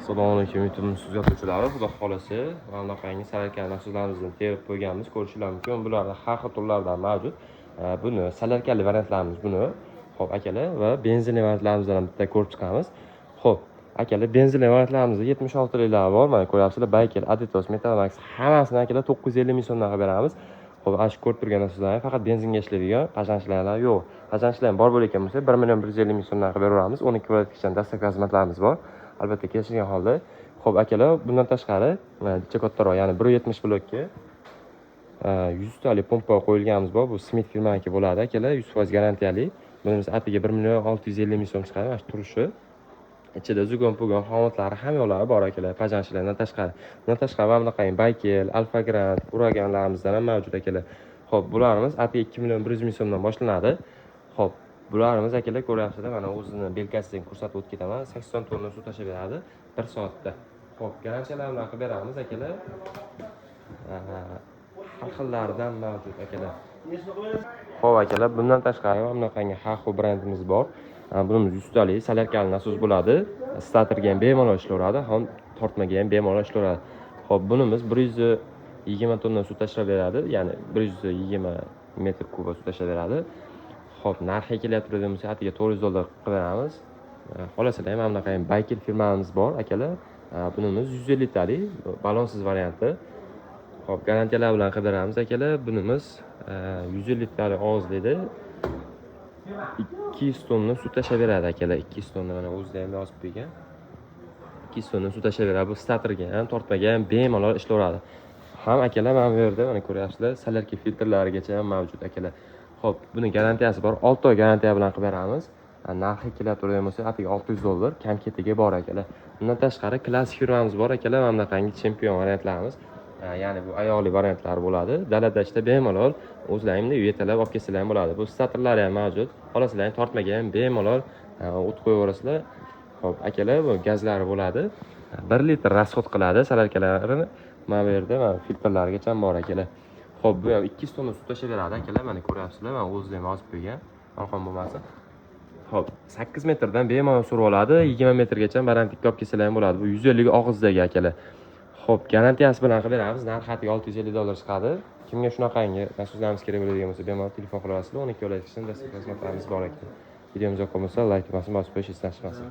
Assalomu alaykum YouTube kuzatuvchilari. Xudo xolasi bunaqangi salarkali mahsulotlarimizni terib qo'yganmiz. Ko'rishingiz mumkin. Bularda har xil turlardan mavjud. Buni salarkali variantlarimiz buni. Xo'p, akalar va benzinli variantlarimizdan ham bitta ko'rib chiqamiz. Xo'p, akalar benzinli variantlarimizda 76 liklar bor. Mana ko'ryapsizlar, Baykel, Adidas, Metamax hammasini akalar 950 ming so'mdan beramiz. Xo'p, ash ko'rib turganingizdan faqat benzinga ishlaydigan qazanchilar yo'q. Qazanchilar ham bor bo'layotgan bo'lsa 1 million 150 ming so'mdan beraveramiz. 12 kilovatgacha dastlabki xizmatlarimiz bor. Albatta kelishgan holda. Xo'p, akalar, bundan tashqari, bitta kattaroq, ya'ni 170 blokka 100 talik pompa qo'yilganimiz bor. Bu Smith firmaniki bo'ladi, akalar, 100% garantiyali. Bunimiz atiga 1 million 650 ming so'm chiqadi, mana turishi. Ichida zugon-pugon xomodlari ham yo'lari bor, akalar, pajanchilardan tashqari. Bundan tashqari mana bunaqangi Baykel, Alfa Grand, Uraganlarimizdan ham mavjud, akalar. Xo'p, bularimiz atiga 2 million 100 ming so'mdan boshlanadi. Xo'p, bularimiz akalar ko'ryapsizlar, mana o'zini belkasidan ko'rsatib o'tib ketaman. 80 tonna suv tashib beradi 1 soatda. Xo'p, garantiyalar bilan qilib beramiz, akalar. Har xillaridan mavjud, akalar. Xo'p, akalar, bundan tashqari mana bunaqangi Haxo brendimiz bor. Bunimiz 100 talik salarkali nasos bo'ladi. Statorga ham bemalol ishlaveradi, ham tortmaga ham bemalol ishlaveradi. Xo'p, bunimiz 120 tonna suv tashlab beradi, ya'ni 120 metr kub suv tashlab beradi. Xo'p, narxi kelyapti degan bo'lsa, atiga $400 qilib beramiz. Xolasizlar ham mana bunaqangi Baykel firmamiz bor, akalar. Bunimiz 150 talik balonsiz varianti. Xo'p, garantiyalar bilan qilib beramiz, akalar. Bunimiz 150 talik og'izlikda 200 tonna suv tashlab beradi, akalar. 200 tonna mana o'zida ham yozib qo'ygan. 200 tonna suv tashlab beradi. Bu statorga ham, tortmaga ham bemalol ishlaveradi. Ham akalar, mana bu yerda mana ko'ryapsizlar, salarka filtrlarigacha ham mavjud, akalar. Xo'p, buni garantiyasi bor. 6 oy garantiya bilan qilib beramiz. Narxi kelyapti degan bo'lsa, atiga $600 kam ketiga bor, akalar. Bundan tashqari klassik firmamiz bor, akalar. Mana bunaqangi chempion variantlarimiz. Ya'ni bu ayoli variantlar bo'ladi. Dalada ishda bemalol o'zlaringni yetalab olib kelsanglar ham bo'ladi. Bu statorlari ham mavjud. Xolasizlar tortmaga ham bemalol o't qo'yaverasizlar. Xo'p, akalar, bu gazlari bo'ladi. 1 litr rasxod qiladi salarkalarini. Mana bu yerda mana filtrlarigacha ham bor, akalar. Xo'p, bu ham 200 tonna suv tashlab beradi, akalar. Mana ko'ryapsizlar, mana o'zida ham yozib qo'ygan. Alqon bo'lmasa. Xo'p, 8 metrdan bemalol surib oladi, 20 metrgacha balandlikka olib kelsanglar ham bo'ladi. Bu 150 og'izdagi, akalar. Xo'p, garantiyasi bilan qilib beramiz. Narxi atiga $650 chiqadi. Kimga shunaqangi mahsulotlarimiz kerak bo'ladigan bo'lsa, bemalol telefon qila olasizlar. 12 viloyatgacha dastlabki xizmatlarimiz bor ekan. Videomiz yoqqan bo'lsa, like bosib qo'yishingizni tashmasin.